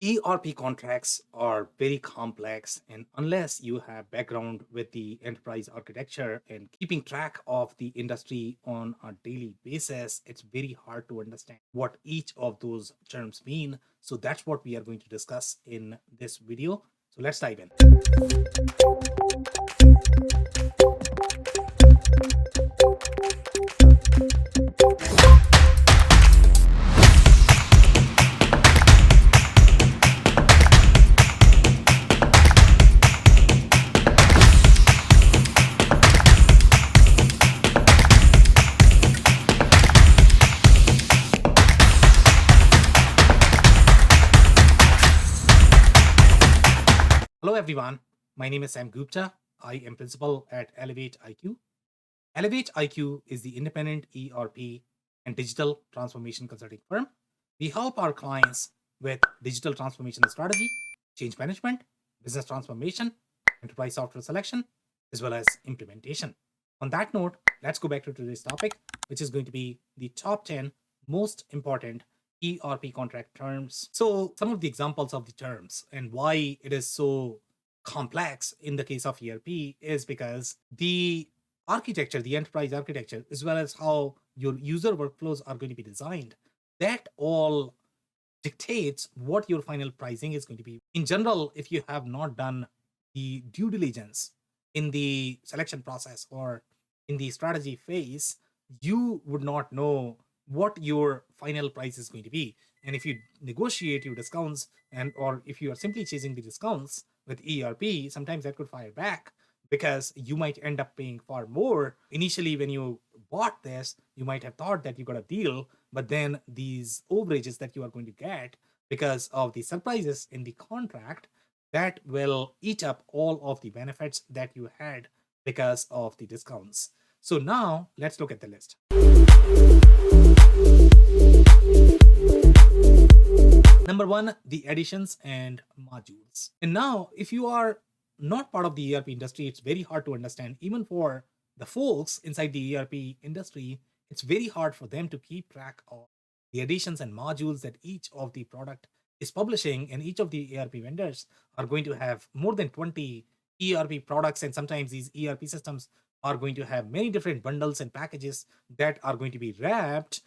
ERP contracts are very complex, and unless you have background with the enterprise architecture and keeping track of the industry on a daily basis, it's very hard to understand what each of those terms mean. So that's what we are going to discuss in this video. So let's dive in. Hello, everyone. My name is Sam Gupta. I am principal at Elevate IQ. Elevate IQ is the independent ERP and digital transformation consulting firm. We help our clients with digital transformation strategy, change management, business transformation, enterprise software selection, as well as implementation. On that note, let's go back to today's topic, which is going to be the top 10 most important ERP contract terms. So, some of the examples of the terms and why it is so complex in the case of ERP is because the architecture, the enterprise architecture, as well as how your user workflows are going to be designed, that all dictates what your final pricing is going to be. In general, if you have not done the due diligence in the selection process or in the strategy phase, you would not know what your final price is going to be. And if you negotiate your discounts and or if you are simply chasing the discounts with ERP, sometimes that could fire back because you might end up paying far more. Initially, when you bought this, you might have thought that you got a deal, but then these overages that you are going to get because of the surprises in the contract, that will eat up all of the benefits that you had because of the discounts. So now let's look at the list. Number one, the additions and modules. And now, if you are not part of the ERP industry, it's very hard to understand. Even for the folks inside the ERP industry, it's very hard for them to keep track of the additions and modules that each of the product is publishing. And each of the ERP vendors are going to have more than 20 ERP products. And sometimes these ERP systems are going to have many different bundles and packages that are going to be wrapped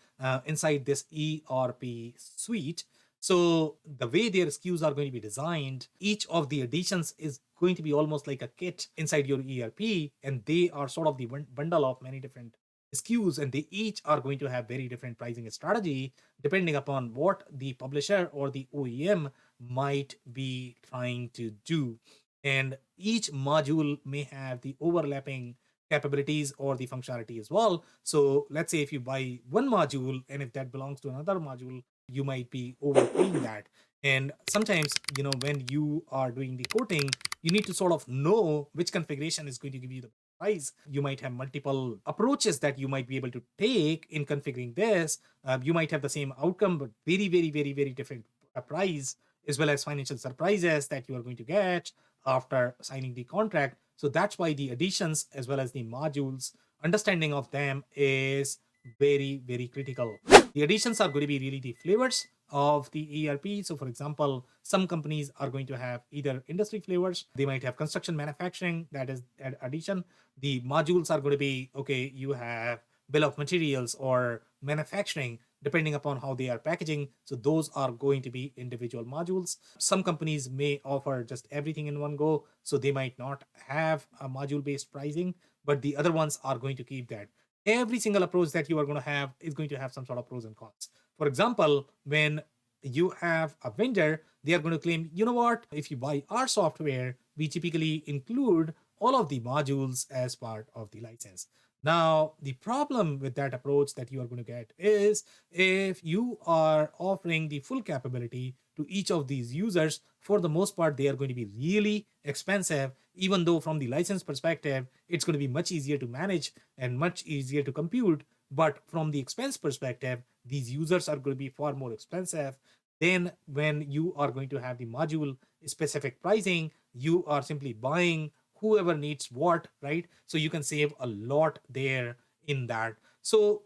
inside this ERP suite. So the way their SKUs are going to be designed, each of the additions is going to be almost like a kit inside your ERP, and they are sort of the bundle of many different SKUs, and they each are going to have very different pricing strategy depending upon what the publisher or the OEM might be trying to do. And each module may have the overlapping capabilities or the functionality as well. So let's say if you buy one module and if that belongs to another module, you might be overpaying that. And sometimes, when you are doing the quoting, you need to sort of know which configuration is going to give you the price. You might have multiple approaches that you might be able to take in configuring this. You might have the same outcome, but very, very, very, very different price, as well as financial surprises that you are going to get after signing the contract. So that's why the additions as well as the modules, understanding of them is very, very critical. The additions are going to be really the flavors of the ERP. So, for example, some companies are going to have either industry flavors, they might have construction manufacturing, that is an addition. The modules are going to be okay, you have bill of materials or manufacturing, depending upon how they are packaging. So, those are going to be individual modules. Some companies may offer just everything in one go, so they might not have a module based pricing, but the other ones are going to keep that. Every single approach that you are going to have is going to have some sort of pros and cons. For example, when you have a vendor, they are going to claim, you know what, if you buy our software, we typically include all of the modules as part of the license. Now, the problem with that approach that you are going to get is if you are offering the full capability to each of these users, for the most part, they are going to be really expensive, even though from the license perspective, it's going to be much easier to manage and much easier to compute. But from the expense perspective, these users are going to be far more expensive. Then, when you are going to have the module specific pricing, you are simply buying whoever needs what, right? So you can save a lot there in that. So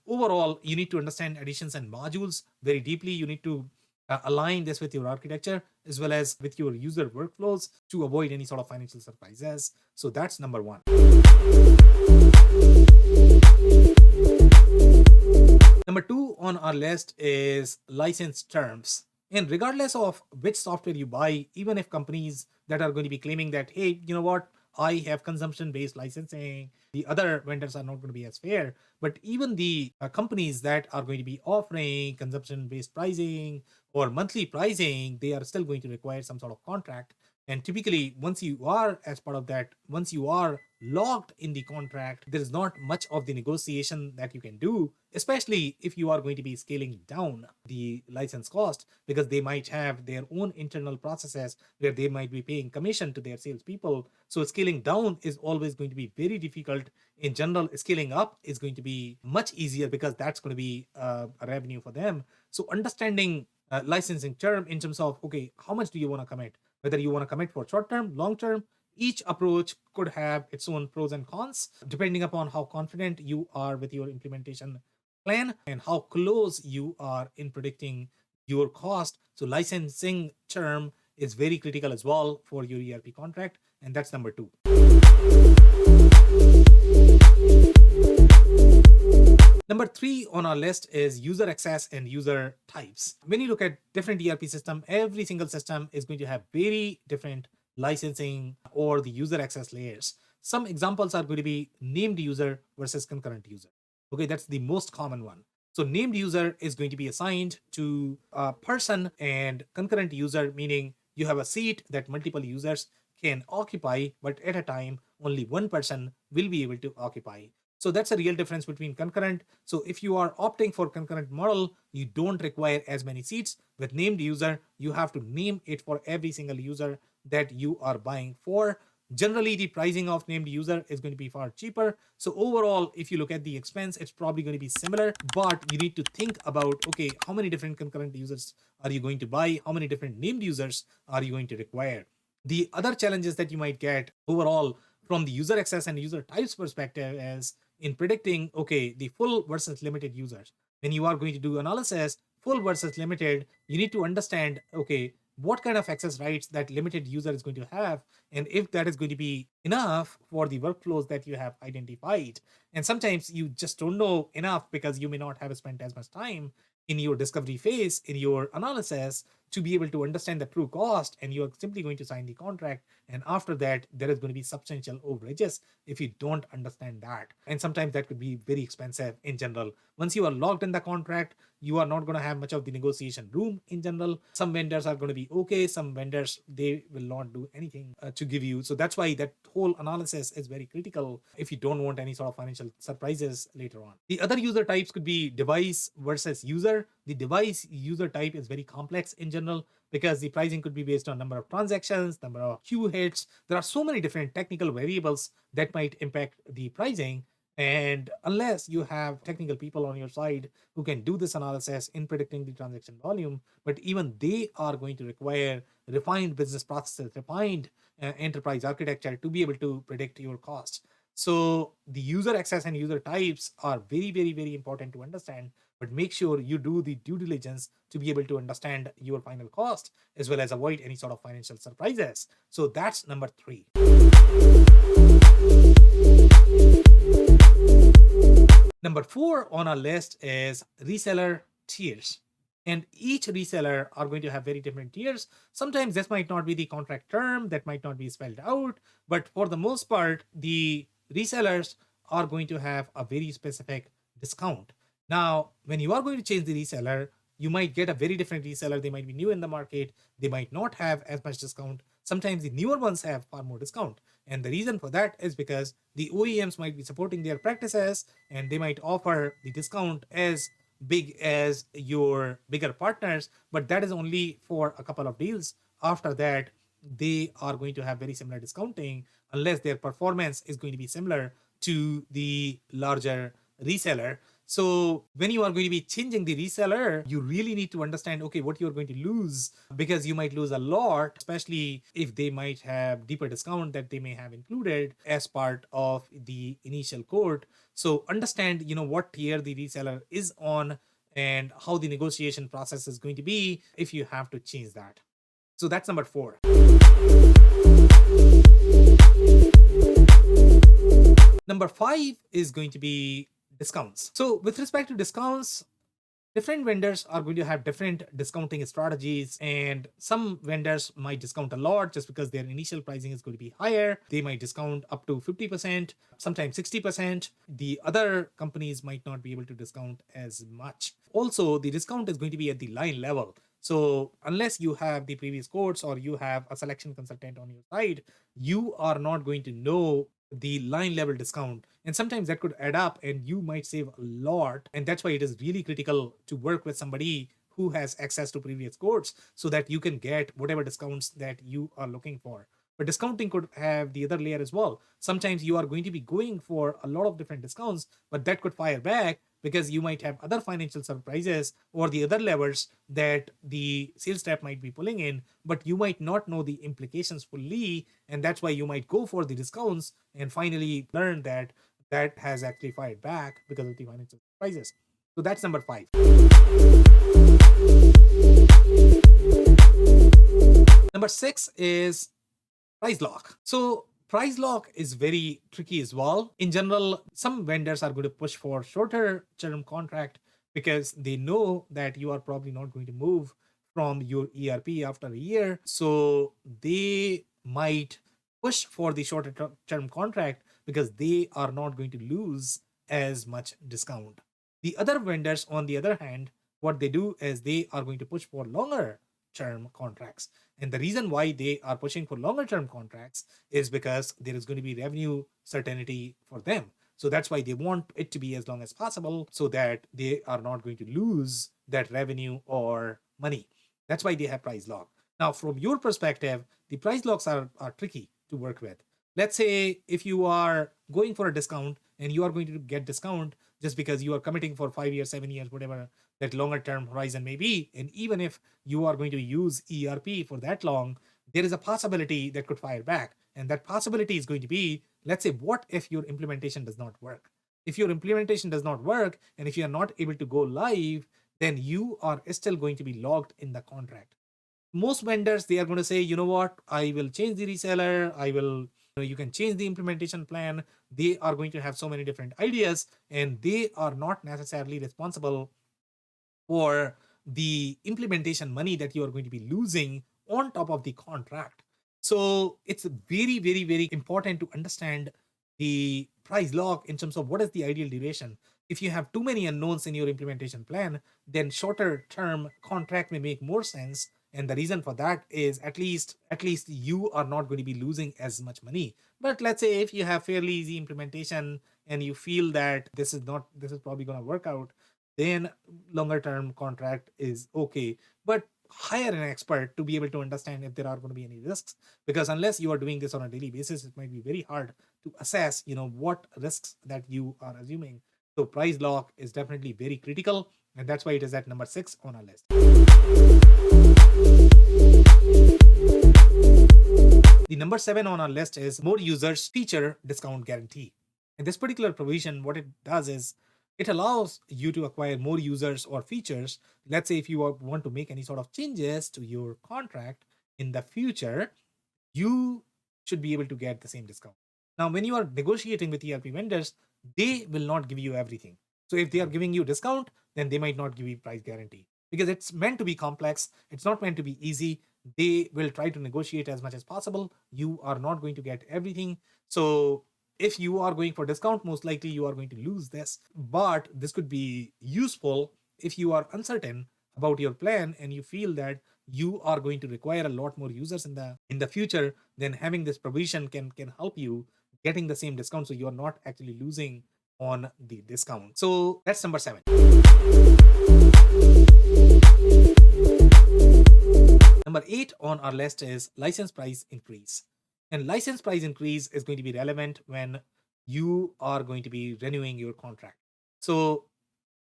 overall, you need to understand additions and modules very deeply. You need to align this with your architecture as well as with your user workflows to avoid any sort of financial surprises. So that's number one. Number two on our list is license terms. And regardless of which software you buy, even if companies that are going to be claiming that, hey, you know what, I have consumption based licensing, the other vendors are not going to be as fair. But even the companies that are going to be offering consumption based pricing or monthly pricing, they are still going to require some sort of contract. And typically, once you are as part of that, once you are locked in the contract, there is not much of the negotiation that you can do, especially if you are going to be scaling down the license cost, because they might have their own internal processes where they might be paying commission to their salespeople. So scaling down is always going to be very difficult. In general, scaling up is going to be much easier because that's going to be a revenue for them. So understanding licensing term in terms of, okay, how much do you want to commit? Whether you want to commit for short term, long term, each approach could have its own pros and cons depending upon how confident you are with your implementation plan and how close you are in predicting your cost. So licensing term is very critical as well for your ERP contract, and that's number two. Number three on our list is user access and user types. When you look at different ERP system, every single system is going to have very different licensing or the user access layers. Some examples are going to be named user versus concurrent user. Okay, that's the most common one. So named user is going to be assigned to a person, and concurrent user meaning you have a seat that multiple users can occupy, but at a time only one person will be able to occupy. So that's a real difference between concurrent. So if you are opting for concurrent model, you don't require as many seats. With named user, you have to name it for every single user that you are buying for. Generally, the pricing of named user is going to be far cheaper. So overall, if you look at the expense, it's probably going to be similar, but you need to think about, okay, how many different concurrent users are you going to buy? How many different named users are you going to require? The other challenges that you might get overall from the user access and user types perspective is in predicting, okay, the full versus limited users. When you are going to do analysis, full versus limited, you need to understand, okay, what kind of access rights that limited user is going to have, and if that is going to be enough for the workflows that you have identified. And sometimes you just don't know enough because you may not have spent as much time in your discovery phase, in your analysis, to be able to understand the true cost, and you're simply going to sign the contract, and after that there is going to be substantial overages if you don't understand that, and sometimes that could be very expensive in general. Once you are locked in the contract, you are not going to have much of the negotiation room in general. Some vendors are going to be okay, some vendors they will not do anything to give you. So that's why that whole analysis is very critical if you don't want any sort of financial surprises later on. The other user types could be device versus user. The device user type is very complex in general because the pricing could be based on number of transactions, number of queue hits. There are so many different technical variables that might impact the pricing. And unless you have technical people on your side who can do this analysis in predicting the transaction volume, but even they are going to require refined business processes, refined enterprise architecture to be able to predict your costs. So the user access and user types are very, very, very important to understand, but make sure you do the due diligence to be able to understand your final cost as well as avoid any sort of financial surprises. So that's number three. Number four on our list is reseller tiers. And each reseller are going to have very different tiers. Sometimes this might not be the contract term, that might not be spelled out, but for the most part, the resellers are going to have a very specific discount. Now, when you are going to change the reseller, you might get a very different reseller. They might be new in the market. They might not have as much discount. Sometimes the newer ones have far more discount. And the reason for that is because the OEMs might be supporting their practices and they might offer the discount as big as your bigger partners, but that is only for a couple of deals. After that, they are going to have very similar discounting unless their performance is going to be similar to the larger reseller. So when you are going to be changing the reseller, you really need to understand, okay, what you're going to lose, because you might lose a lot, especially if they might have deeper discount that they may have included as part of the initial quote. So understand, what tier the reseller is on and how the negotiation process is going to be if you have to change that. So that's number 4. Number 5 is going to be discounts. So with respect to discounts, different vendors are going to have different discounting strategies, and some vendors might discount a lot just because their initial pricing is going to be higher. They might discount up to 50%, sometimes 60%. The other companies might not be able to discount as much. Also, the discount is going to be at the line level. So unless you have the previous quotes or you have a selection consultant on your side, you are not going to know the line level discount, and sometimes that could add up and you might save a lot. And that's why it is really critical to work with somebody who has access to previous quotes so that you can get whatever discounts that you are looking for. But discounting could have the other layer as well. Sometimes you are going to be going for a lot of different discounts, but that could fire back because you might have other financial surprises or the other levers that the sales rep might be pulling in, but you might not know the implications fully. And that's why you might go for the discounts and finally learn that that has actually fired back because of the financial surprises. So that's number 5. Number 6 is price lock. So price lock is very tricky as well. In general, some vendors are going to push for shorter term contract because they know that you are probably not going to move from your ERP after a year. So they might push for the shorter term contract because they are not going to lose as much discount. The other vendors, on the other hand, what they do is they are going to push for longer term contracts. And the reason why they are pushing for longer term contracts is because there is going to be revenue certainty for them. So that's why they want it to be as long as possible so that they are not going to lose that revenue or money. That's why they have price lock. Now, from your perspective, the price locks are tricky to work with. Let's say if you are going for a discount and you are going to get discount just because you are committing for 5 years, 7 years, whatever that longer term horizon may be. And even if you are going to use ERP for that long, there is a possibility that could fire back. And that possibility is going to be, let's say, what if your implementation does not work? If your implementation does not work and if you are not able to go live, then you are still going to be logged in the contract. Most vendors, they are going to say, you know what, I will change the reseller, I will, you can change the implementation plan. They are going to have so many different ideas and they are not necessarily responsible for the implementation money that you are going to be losing on top of the contract. So it's very, very, very important to understand the price lock in terms of what is the ideal duration. If you have too many unknowns in your implementation plan, then shorter term contract may make more sense. And the reason for that is at least you are not going to be losing as much money. But let's say if you have fairly easy implementation and you feel that this is probably going to work out, then longer term contract is okay. But hire an expert to be able to understand if there are going to be any risks, because unless you are doing this on a daily basis, it might be very hard to assess what risks that you are assuming. So price lock is definitely very critical, and that's why it is at number 6 on our list. The number 7 on our list is more users feature discount guarantee. And this particular provision, what it does is it allows you to acquire more users or features. Let's say if you want to make any sort of changes to your contract in the future, you should be able to get the same discount. Now, when you are negotiating with ERP vendors, they will not give you everything. So if they are giving you discount, then they might not give you price guarantee because it's meant to be complex. It's not meant to be easy. They will try to negotiate as much as possible. You are not going to get everything. So if you are going for discount, most likely you are going to lose this. But this could be useful if you are uncertain about your plan and you feel that you are going to require a lot more users in the future. Then having this provision can help you getting the same discount, so you are not actually losing on the discount. So that's number 7. Number 8 on our list is license price increase. And license price increase is going to be relevant when you are going to be renewing your contract. So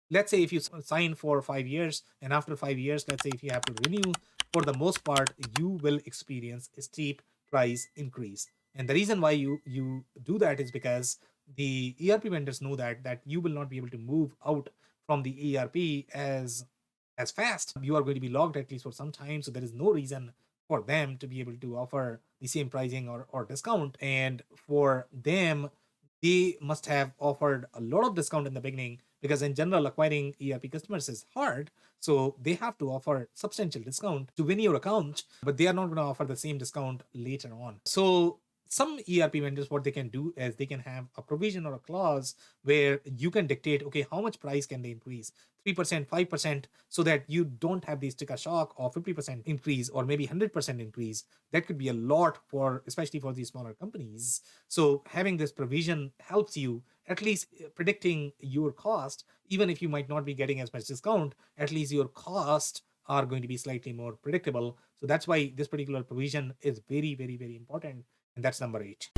let's say if you sign for 5 years, and after 5 years, let's say if you have to renew, for the most part, you will experience a steep price increase. And the reason why you do that is because the ERP vendors know that you will not be able to move out from the ERP as fast. You are going to be logged at least for some time, so there is no reason for them to be able to offer the same pricing or discount. And for them, they must have offered a lot of discount in the beginning, because in general acquiring ERP customers is hard. So they have to offer substantial discount to win your account, but they are not going to offer the same discount later on. So some ERP vendors, what they can do is they can have a provision or a clause where you can dictate, okay, how much price can they increase? 3%, 5%, so that you don't have the sticker shock of 50% increase or maybe 100% increase. That could be a lot for, especially for these smaller companies. So having this provision helps you at least predicting your cost. Even if you might not be getting as much discount, at least your cost are going to be slightly more predictable. So that's why this particular provision is very, very, very important. And that's number 8.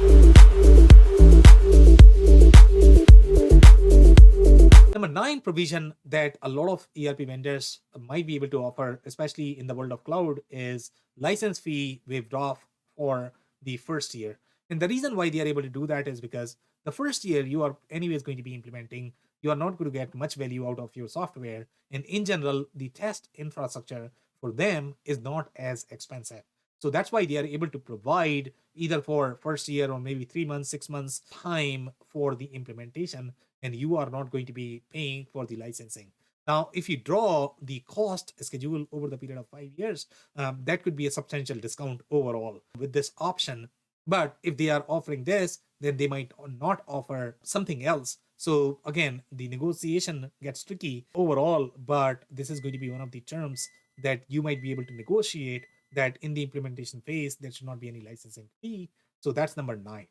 Number 9 provision that a lot of ERP vendors might be able to offer, especially in the world of cloud, is license fee waived off for the first year. And the reason why they are able to do that is because the first year you are anyways going to be implementing, you are not going to get much value out of your software. And in general, the test infrastructure for them is not as expensive. So that's why they are able to provide either for first year or maybe 3 months, 6 months time for the implementation, and you are not going to be paying for the licensing. Now, if you draw the cost schedule over the period of 5 years, that could be a substantial discount overall with this option. But if they are offering this, then they might not offer something else. So again, the negotiation gets tricky overall, but this is going to be one of the terms that you might be able to negotiate, that in the implementation phase, there should not be any licensing fee. So that's number 9.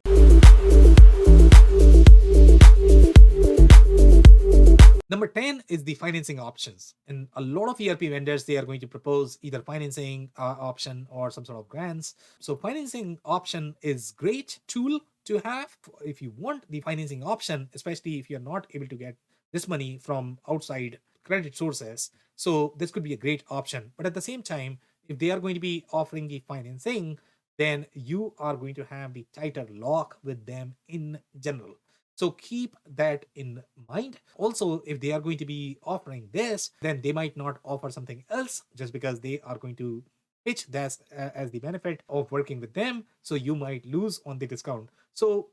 Number 10 is the financing options. And a lot of ERP vendors, they are going to propose either financing option or some sort of grants. So financing option is great tool to have if you want the financing option, especially if you're not able to get this money from outside credit sources. So this could be a great option. But at the same time, if they are going to be offering the financing, then you are going to have the tighter lock with them in general. So keep that in mind. Also, if they are going to be offering this, then they might not offer something else just because they are going to pitch this as the benefit of working with them. So you might lose on the discount. So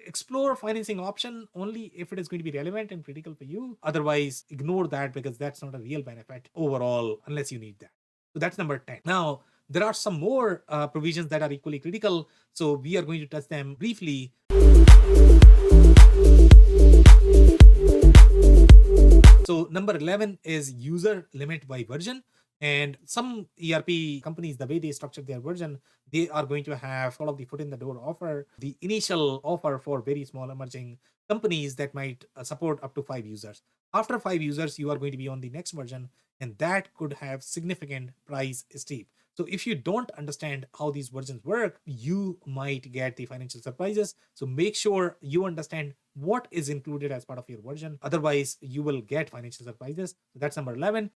explore financing option only if it is going to be relevant and critical for you. Otherwise, ignore that because that's not a real benefit overall unless you need that. So that's number 10. Now, there are some more provisions that are equally critical. So we are going to touch them briefly. So number 11 is user limit by version. And some ERP companies, the way they structure their version, they are going to have all of the foot in the door offer, the initial offer for very small emerging companies that might support up to 5 users. After 5 users, you are going to be on the next version, and that could have significant price steep. So if you don't understand how these versions work, you might get the financial surprises. So make sure you understand what is included as part of your version. Otherwise, you will get financial surprises. So that's number 11.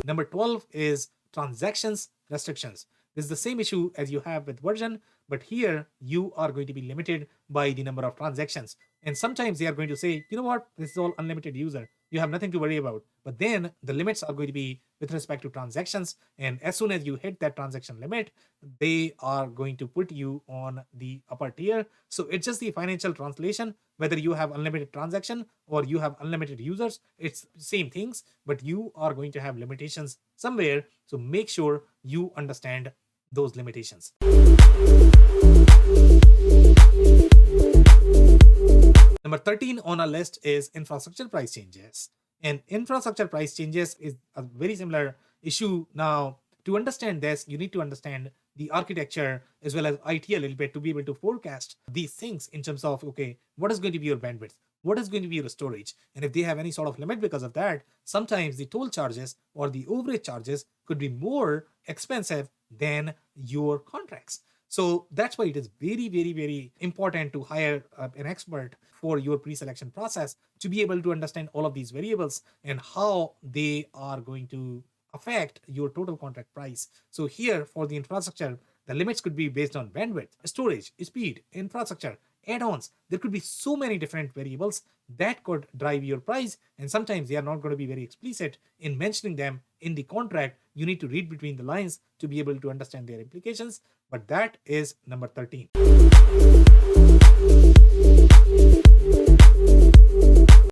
Number 12 is transactions restrictions. This is the same issue as you have with version, but here you are going to be limited by the number of transactions. And sometimes they are going to say, you know what, this is all unlimited user. You have nothing to worry about. But then the limits are going to be with respect to transactions. And as soon as you hit that transaction limit, they are going to put you on the upper tier. So it's just the financial translation, whether you have unlimited transaction or you have unlimited users, it's same things, but you are going to have limitations somewhere. So make sure you understand those limitations. Number 13 on our list is infrastructure price changes. And infrastructure price changes is a very similar issue. Now, to understand this, you need to understand the architecture as well as IT a little bit to be able to forecast these things in terms of, okay, what is going to be your bandwidth? What is going to be your storage? And if they have any sort of limit because of that, sometimes the toll charges or the overage charges could be more expensive than your contracts. So that's why it is very, very, very important to hire an expert for your pre-selection process to be able to understand all of these variables and how they are going to affect your total contract price. So here for the infrastructure, the limits could be based on bandwidth, storage, speed, infrastructure, add-ons. There could be so many different variables that could drive your price, and sometimes they are not going to be very explicit in mentioning them in the contract. You need to read between the lines to be able to understand their implications. But that is number 13.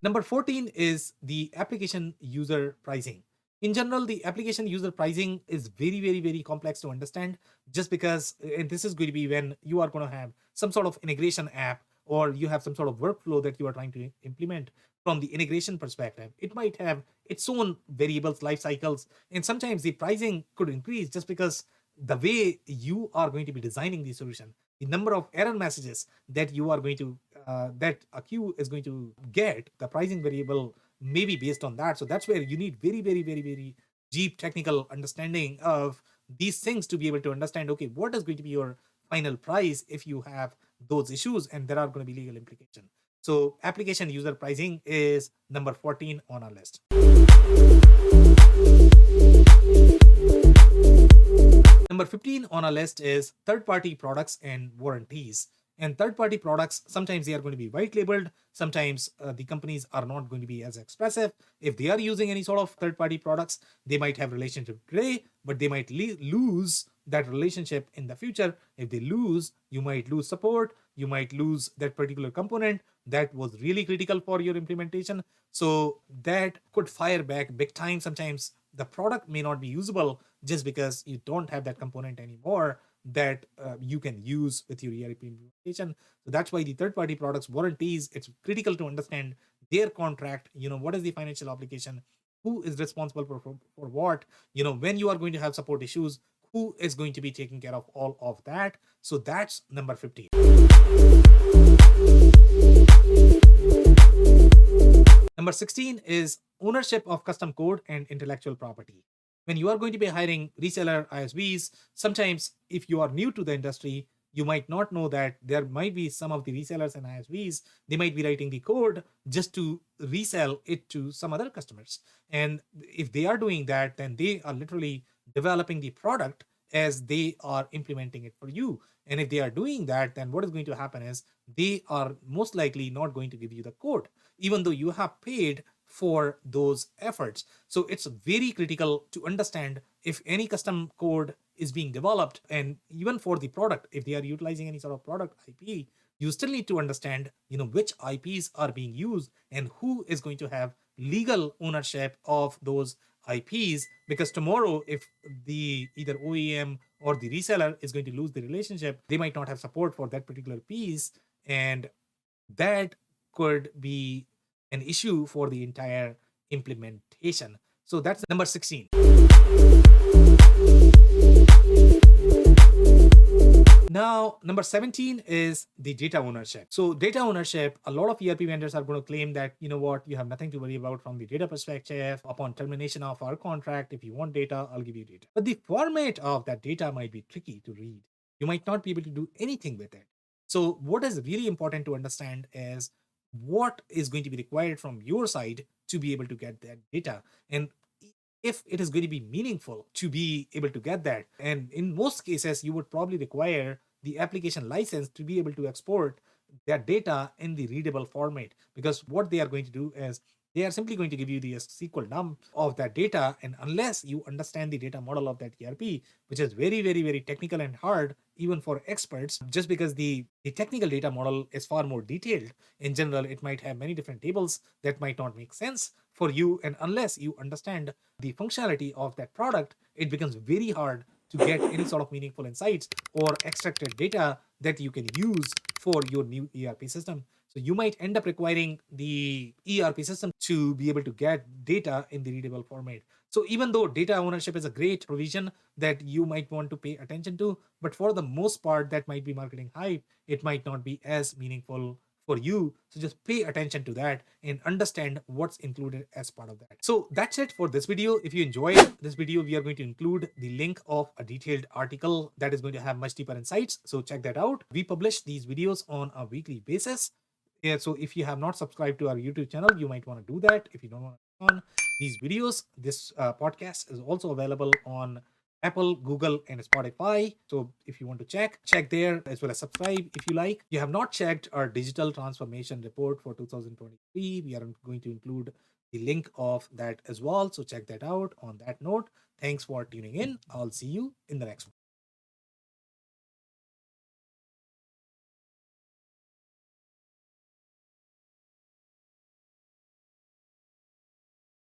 Number 14 is the application user pricing. In general, the application user pricing is very, very, very complex to understand, just because, and this is going to be when you are going to have some sort of integration app, or you have some sort of workflow that you are trying to implement. From the integration perspective, it might have its own variables, life cycles, and sometimes the pricing could increase just because the way you are going to be designing the solution, the number of error messages that you are going to that a queue is going to get, the pricing variable may be based on that. So that's where you need very, very, very, very deep technical understanding of these things to be able to understand, okay, what is going to be your final price if you have those issues, and there are going to be legal implications. So application user pricing is number 14 on our list. Number 15 on our list is third-party products and warranties. And third-party products, sometimes they are going to be white labeled. Sometimes the companies are not going to be as expressive. If they are using any sort of third-party products, they might have relationship today, but they might lose that relationship in the future. If they lose, you might lose support. You might lose that particular component that was really critical for your implementation. So that could fire back big time. Sometimes the product may not be usable just because you don't have that component anymore that you can use with your ERP implementation. So that's why the third-party products warranties, it's critical to understand their contract. What is the financial obligation? Who is responsible for what? When you are going to have support issues, who is going to be taking care of all of that? So that's number 15. Number 16 is ownership of custom code and intellectual property. When you are going to be hiring reseller ISVs, sometimes if you are new to the industry, you might not know that there might be some of the resellers and ISVs, they might be writing the code just to resell it to some other customers. And if they are doing that, then they are literally developing the product as they are implementing it for you. And if they are doing that, then what is going to happen is they are most likely not going to give you the code, even though you have paid for those efforts. So it's very critical to understand if any custom code is being developed, and even for the product, if they are utilizing any sort of product IP, you still need to understand, which IPs are being used and who is going to have legal ownership of those IPs. Because tomorrow, if the either OEM or the reseller is going to lose the relationship, they might not have support for that particular piece, and that could be an issue for the entire implementation. So that's number 16. Now, number 17 is the data ownership. So data ownership, a lot of ERP vendors are going to claim that, you have nothing to worry about from the data perspective. Upon termination of our contract, if you want data, I'll give you data. But the format of that data might be tricky to read. You might not be able to do anything with it. So what is really important to understand is what is going to be required from your side to be able to get that data, and if it is going to be meaningful to be able to get that. And in most cases, you would probably require the application license to be able to export that data in the readable format, because what they are going to do is they are simply going to give you the SQL dump of that data. And unless you understand the data model of that ERP, which is very, very, very technical and hard even for experts, just because the technical data model is far more detailed. In general, it might have many different tables that might not make sense for you, and unless you understand the functionality of that product, it becomes very hard to get any sort of meaningful insights or extracted data that you can use for your new ERP system. So you might end up requiring the ERP system to be able to get data in the readable format. So even though data ownership is a great provision that you might want to pay attention to, but for the most part, that might be marketing hype. It might not be as meaningful for you. So just pay attention to that and understand what's included as part of that. So that's it for this video. If you enjoyed this video, we are going to include the link of a detailed article that is going to have much deeper insights. So check that out. We publish these videos on a weekly basis. Yeah, so if you have not subscribed to our YouTube channel, you might want to do that. If you don't want to on these videos, this podcast is also available on Apple, Google, and Spotify. So if you want to check there, as well as subscribe if you like. You have not checked our digital transformation report for 2023. We are going to include the link of that as well. So check that out. On that note, thanks for tuning in. I'll see you in the next one.